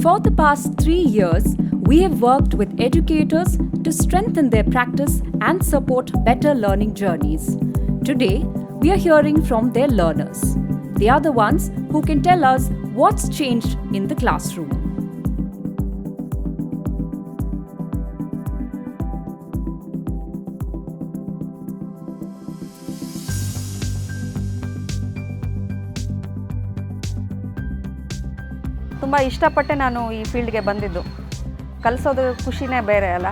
For the past 3 years, we have worked with educators to strengthen their practice and support better learning journeys. Today, we are hearing from their learners. They are the ones who can tell us what's changed in the classroom. ತುಂಬ ಇಷ್ಟಪಟ್ಟೆ ನಾನು ಈ ಫೀಲ್ಡ್ಗೆ ಬಂದಿದ್ದು. ಕಲಿಸೋದು ಖುಷಿನೇ ಬೇರೆ ಅಲ್ಲ.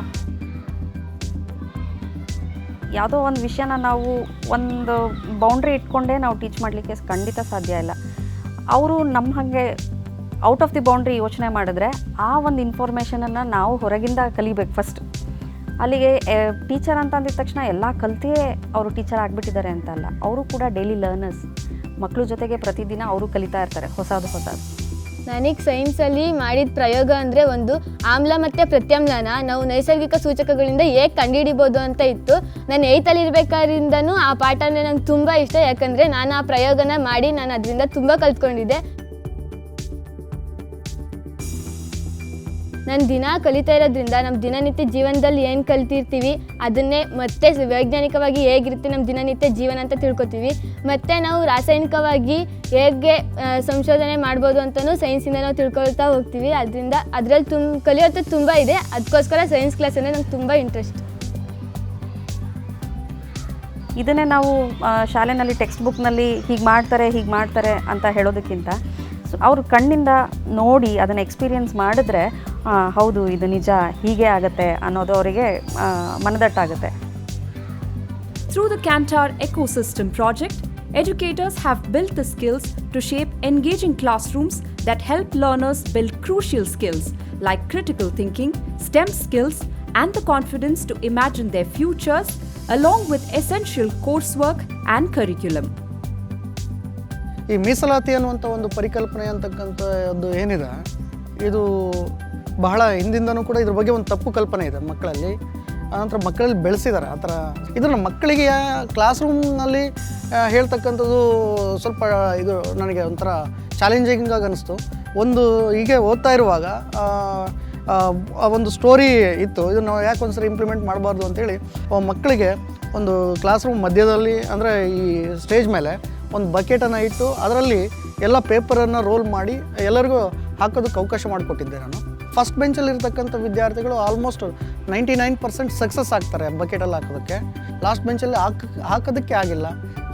ಯಾವುದೋ ಒಂದು ವಿಷಯನ ನಾವು ಒಂದು ಬೌಂಡ್ರಿ ಇಟ್ಕೊಂಡೇ ನಾವು ಟೀಚ್ ಮಾಡಲಿಕ್ಕೆ ಖಂಡಿತ ಸಾಧ್ಯ ಇಲ್ಲ. ಅವರು ನಮ್ಮ ಹಾಗೆ ಔಟ್ ಆಫ್ ದಿ ಬೌಂಡ್ರಿ ಯೋಚನೆ ಮಾಡಿದ್ರೆ ಆ ಒಂದು ಇನ್ಫಾರ್ಮೇಷನನ್ನು ನಾವು ಹೊರಗಿಂದ ಕಲಿಬೇಕು ಫಸ್ಟ್. ಅಲ್ಲಿಗೆ ಟೀಚರ್ ಅಂತ ಅಂದಿದ ತಕ್ಷಣ ಎಲ್ಲ ಕಲಿತೇ ಅವರು ಟೀಚರ್ ಆಗಿಬಿಟ್ಟಿದ್ದಾರೆ ಅಂತ ಅಲ್ಲ. ಅವರು ಕೂಡ ಡೈಲಿ ಲರ್ನರ್ಸ್. ಮಕ್ಕಳ ಜೊತೆಗೆ ಪ್ರತಿದಿನ ಅವರು ಕಲಿತಾ ಇರ್ತಾರೆ ಹೊಸದು. ನನಗೆ ಸೈನ್ಸಲ್ಲಿ ಮಾಡಿದ ಪ್ರಯೋಗ ಅಂದರೆ ಒಂದು ಆಮ್ಲ ಮತ್ತು ಪ್ರತ್ಯಾಮ್ಲನ ನಾವು ನೈಸರ್ಗಿಕ ಸೂಚಕಗಳಿಂದ ಹೇಗೆ ಕಂಡುಹಿಡಿಬೋದು ಅಂತ ಇತ್ತು. ನಾನು 8th ಇರಬೇಕಾದ್ರಿಂದನೂ ಆ ಪಾಠ ಅಂದರೆ ನಂಗೆ ತುಂಬ ಇಷ್ಟ. ಯಾಕಂದರೆ ನಾನು ಆ ಪ್ರಯೋಗನ ಮಾಡಿ ನಾನು ಅದರಿಂದ ತುಂಬ ಕಲ್ತ್ಕೊಂಡಿದ್ದೆ. ನಾನು ದಿನ ಕಲಿತಾ ಇರೋದ್ರಿಂದ ನಮ್ಮ ದಿನನಿತ್ಯ ಜೀವನದಲ್ಲಿ ಏನು ಕಲ್ತಿರ್ತೀವಿ ಅದನ್ನೇ ಮತ್ತೆ ವೈಜ್ಞಾನಿಕವಾಗಿ ಹೇಗಿರುತ್ತೆ ನಮ್ಮ ದಿನನಿತ್ಯ ಜೀವನ ಅಂತ ತಿಳ್ಕೊತೀವಿ. ಮತ್ತು ನಾವು ರಾಸಾಯನಿಕವಾಗಿ ಹೇಗೆ ಸಂಶೋಧನೆ ಮಾಡ್ಬೋದು ಅಂತಲೂ ಸೈನ್ಸಿಂದ ನಾವು ತಿಳ್ಕೊಳ್ತಾ ಹೋಗ್ತೀವಿ. ಅದರಲ್ಲಿ ಕಲಿಯೋದು ತುಂಬ ಇದೆ. ಅದಕ್ಕೋಸ್ಕರ ಸೈನ್ಸ್ ಕ್ಲಾಸ್ ಅಂದರೆ ನಂಗೆ ತುಂಬ ಇಂಟ್ರೆಸ್ಟ್. ಇದನ್ನೇ ನಾವು ಶಾಲೆಯಲ್ಲಿ ಟೆಕ್ಸ್ಟ್ ಬುಕ್ನಲ್ಲಿ ಹೀಗೆ ಮಾಡ್ತಾರೆ ಅಂತ ಹೇಳೋದಕ್ಕಿಂತ ಅವರು ಕಣ್ಣಿಂದ ನೋಡಿ ಅದನ್ನು ಎಕ್ಸ್ಪೀರಿಯನ್ಸ್ ಮಾಡಿದ್ರೆ ಹೌದು ಇದು ನಿಜ ಹೀಗೆ ಆಗುತ್ತೆ ಅನ್ನೋದು ಅವರಿಗೆ ಮನದಟ್ಟಾಗುತ್ತೆ. Through the Kantar Ecosystem Project, educators have built the skills to shape engaging classrooms that help learners build crucial skills like critical thinking, STEM skills, and the confidence to imagine their futures, along with essential coursework and curriculum. ಈ ಮೀಸಲಾತಿ ಅನ್ನುವಂಥ ಒಂದು ಪರಿಕಲ್ಪನೆ ಅಂತಕ್ಕಂಥದ್ದು ಏನಿದೆ, ಇದು ಬಹಳ ಹಿಂದಿಂದನೂ ಕೂಡ ಇದ್ರ ಬಗ್ಗೆ ಒಂದು ತಪ್ಪು ಕಲ್ಪನೆ ಇದೆ ಮಕ್ಕಳಲ್ಲಿ. ಆನಂತರ ಮಕ್ಕಳಲ್ಲಿ ಬೆಳೆಸಿದ್ದಾರೆ ಆ ಥರ. ಇದನ್ನು ಮಕ್ಕಳಿಗೆ ಕ್ಲಾಸ್ ರೂಮ್ನಲ್ಲಿ ಹೇಳ್ತಕ್ಕಂಥದ್ದು ಸ್ವಲ್ಪ ಇದು ನನಗೆ ಒಂಥರ ಚಾಲೆಂಜಿಂಗಾಗಿ ಅನ್ನಿಸ್ತು. ಒಂದು ಹೀಗೆ ಓದ್ತಾ ಇರುವಾಗ ಒಂದು ಸ್ಟೋರಿ ಇತ್ತು, ಇದನ್ನು ಯಾಕೆ ಒಂದು ಸರಿ ಇಂಪ್ಲಿಮೆಂಟ್ ಮಾಡಬಾರ್ದು ಅಂತೇಳಿ ಮಕ್ಕಳಿಗೆ ಒಂದು ಕ್ಲಾಸ್ ರೂಮ್ ಮಧ್ಯದಲ್ಲಿ ಅಂದರೆ ಈ ಸ್ಟೇಜ್ ಮೇಲೆ ಒಂದು ಬಕೆಟನ್ನು ಇಟ್ಟು ಅದರಲ್ಲಿ ಎಲ್ಲ ಪೇಪರನ್ನು ರೋಲ್ ಮಾಡಿ ಎಲ್ಲರಿಗೂ ಹಾಕೋದಕ್ಕೆ ಅವಕಾಶ ಮಾಡಿಕೊಟ್ಟಿದ್ದೆ ನಾನು. ಫಸ್ಟ್ ಬೆಂಚಲ್ಲಿರ್ತಕ್ಕಂಥ ವಿದ್ಯಾರ್ಥಿಗಳು ಆಲ್ಮೋಸ್ಟ್ 99% ಸಕ್ಸಸ್ ಆಗ್ತಾರೆ ಬಕೆಟಲ್ಲಿ ಹಾಕೋದಕ್ಕೆ. ಲಾಸ್ಟ್ ಬೆಂಚಲ್ಲಿ ಹಾಕೋದಕ್ಕೆ ಆಗಿಲ್ಲ.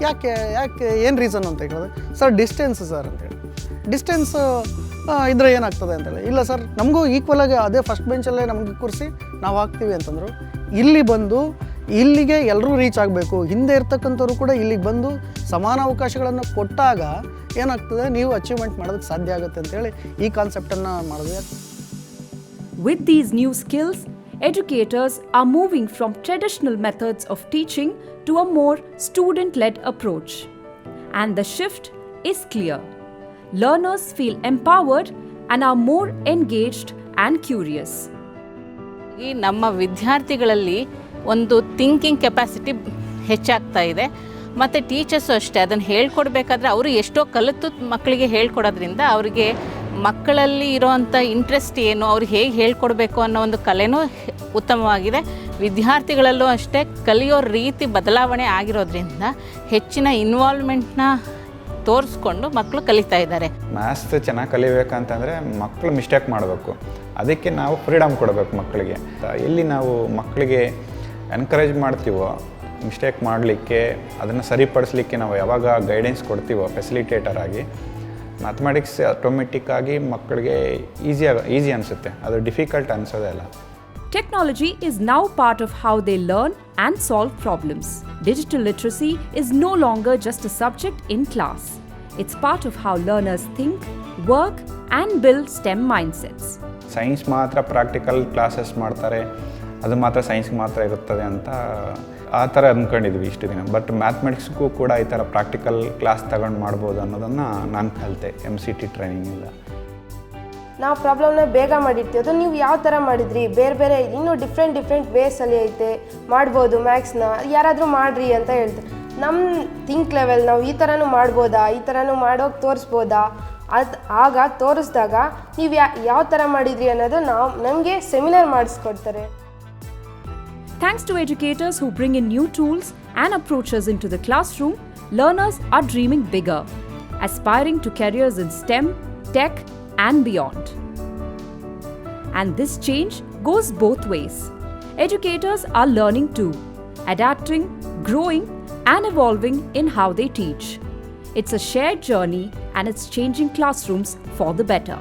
ಯಾಕೆ ಏನು ರೀಸನ್ ಅಂತ ಹೇಳಿದ್ರೆ, ಸರ್ ಡಿಸ್ಟೆನ್ಸ್ ಸರ್ ಅಂತೇಳಿ. ಡಿಸ್ಟೆನ್ಸ್ ಇದ್ರೆ ಏನಾಗ್ತದೆ ಅಂತೇಳಿ, ಇಲ್ಲ ಸರ್ ನಮಗೂ ಈಕ್ವಲಾಗಿ ಅದೇ ಫಸ್ಟ್ ಬೆಂಚಲ್ಲೇ ನಮಗೆ ಕೂರಿಸಿ ನಾವು ಹಾಕ್ತೀವಿ ಅಂತಂದರು. ಇಲ್ಲಿಗೆ ಎಲ್ಲರೂ ರೀಚ್ ಆಗಬೇಕು, ಹಿಂದೆ ಇರ್ತಕ್ಕಂಥವ್ರು ಕೂಡ ಇಲ್ಲಿಗೆ ಬಂದು ಸಮಾನ ಅವಕಾಶಗಳನ್ನು ಕೊಟ್ಟಾಗ ಏನಾಗ್ತದೆ, ನೀವು ಅಚೀವ್ಮೆಂಟ್ ಮಾಡೋದಕ್ಕೆ ಸಾಧ್ಯ ಆಗುತ್ತೆ ಅಂತೇಳಿ ಈ ಕಾನ್ಸೆಪ್ಟನ್ನು ಮಾಡಿದ್ವಿ. With these new skills, educators are moving from traditional methods of teaching to a more student-led approach. And the shift is clear. Learners feel empowered and are more engaged and curious. ಈ ನಮ್ಮ ವಿದ್ಯಾರ್ಥಿಗಳಲ್ಲಿ ಒಂದು thinking capacity ಹೆಚ್ಚಾಗ್ತಾ ಇದೆ. ಮತ್ತು teachers ಅಷ್ಟೇ, ಅದನ್ನು ಹೇಳ್ಕೊಡ್ಬೇಕಾದ್ರೆ ಅವರು ಎಷ್ಟೋ ಕಲಿತು ಮಕ್ಕಳಿಗೆ ಹೇಳ್ಕೊಡೋದ್ರಿಂದ ಅವರಿಗೆ ಮಕ್ಕಳಲ್ಲಿ ಇರೋವಂಥ ಇಂಟ್ರೆಸ್ಟ್ ಏನು, ಅವ್ರಿಗೆ ಹೇಗೆ ಹೇಳ್ಕೊಡ್ಬೇಕು ಅನ್ನೋ ಒಂದು ಕಲೆನೂ ಉತ್ತಮವಾಗಿದೆ. ವಿದ್ಯಾರ್ಥಿಗಳಲ್ಲೂ ಅಷ್ಟೇ ಕಲಿಯೋ ರೀತಿ ಬದಲಾವಣೆ ಆಗಿರೋದ್ರಿಂದ ಹೆಚ್ಚಿನ ಇನ್ವಾಲ್ವ್ಮೆಂಟ್ನ ತೋರಿಸ್ಕೊಂಡು ಮಕ್ಕಳು ಕಲಿತಾ ಇದ್ದಾರೆ. ಮ್ಯಾಥ್ಸ್ ಚೆನ್ನಾಗಿ ಕಲಿಬೇಕಂತಂದರೆ ಮಕ್ಕಳು ಮಿಸ್ಟೇಕ್ ಮಾಡಬೇಕು. ಅದಕ್ಕೆ ನಾವು ಫ್ರೀಡಮ್ ಕೊಡಬೇಕು ಮಕ್ಕಳಿಗೆ. ಎಲ್ಲಿ ನಾವು ಮಕ್ಕಳಿಗೆ ಎನ್ಕರೇಜ್ ಮಾಡ್ತೀವೋ ಮಿಸ್ಟೇಕ್ ಮಾಡಲಿಕ್ಕೆ, ಅದನ್ನು ಸರಿಪಡಿಸ್ಲಿಕ್ಕೆ ನಾವು ಯಾವಾಗ ಗೈಡೆನ್ಸ್ ಕೊಡ್ತೀವೋ ಫೆಸಿಲಿಟೇಟರ್ ಆಗಿ, ಮ್ಯಾಥಮೆಟಿಕ್ಸ್ ಆಟೋಮೆಟಿಕ್ಕಾಗಿ ಮಕ್ಕಳಿಗೆ ಈಸಿ ಅನಿಸುತ್ತೆ, ಅದು ಡಿಫಿಕಲ್ಟ್ ಅನಿಸೋದೇ ಇಲ್ಲ. Technology is now part of how they learn and solve problems. Digital literacy is no longer just a subject in class. It's part of how learners think, work, and build STEM mindsets. Science ಮಾತ್ರ practical classes ಮಾಡ್ತಾರೆ, ಅದು ಮಾತ್ರ ಸೈನ್ಸ್ಗೆ ಮಾತ್ರ ಇರುತ್ತದೆ ಅಂತ ಆ ಥರ ಅಂದ್ಕೊಂಡಿದ್ವಿ ಇಷ್ಟು ದಿನ. ಬಟ್ ಮ್ಯಾಥಮೆಟಿಕ್ಸ್ಗೂ ಕೂಡ ಈ ಥರ ಪ್ರಾಕ್ಟಿಕಲ್ ಕ್ಲಾಸ್ ತಗೊಂಡು ಮಾಡ್ಬೋದು ಅನ್ನೋದನ್ನು ನಾನು ಕಲಿತೆ MCT ಟ್ರೈನಿಂಗಿಂದ. ನಾವು ಪ್ರಾಬ್ಲಮ್ನ ಬೇಗ ಮಾಡಿರ್ತೀವಿ, ಅದು ನೀವು ಯಾವ ಥರ ಮಾಡಿದ್ರಿ, ಬೇರೆ ಇನ್ನೂ ಡಿಫ್ರೆಂಟ್ ವೇಸಲ್ಲಿ ಐತೆ ಮಾಡ್ಬೋದು ಮ್ಯಾಥ್ಸ್ನ, ಯಾರಾದರೂ ಮಾಡಿರಿ ಅಂತ ಹೇಳ್ತಾರೆ. ನಮ್ಮ ಥಿಂಕ್ ಲೆವೆಲ್, ನಾವು ಈ ಥರನೂ ಮಾಡ್ಬೋದಾ, ಈ ಥರನೂ ಮಾಡೋಕೆ ತೋರಿಸ್ಬೋದಾ ಆಗ ತೋರಿಸಿದಾಗ ನೀವು ಯಾವ ಥರ ಮಾಡಿದ್ರಿ ಅನ್ನೋದು ನಮಗೆ seminar ಮಾಡಿಸ್ಕೊಡ್ತಾರೆ. Thanks to educators who bring in new tools and approaches into the classroom, learners are dreaming bigger, aspiring to careers in STEM, tech, and beyond. And this change goes both ways. Educators are learning too, adapting, growing, and evolving in how they teach. It's a shared journey and it's changing classrooms for the better.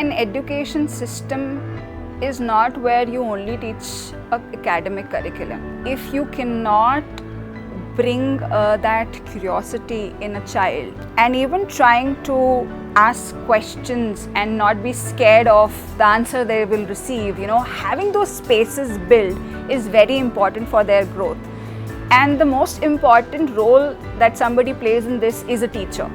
An education system is not where you only teach an academic curriculum. If you cannot bring that curiosity in a child, and even trying to ask questions and not be scared of the answer they will receive, having those spaces built is very important for their growth. And the most important role that somebody plays in this is a teacher.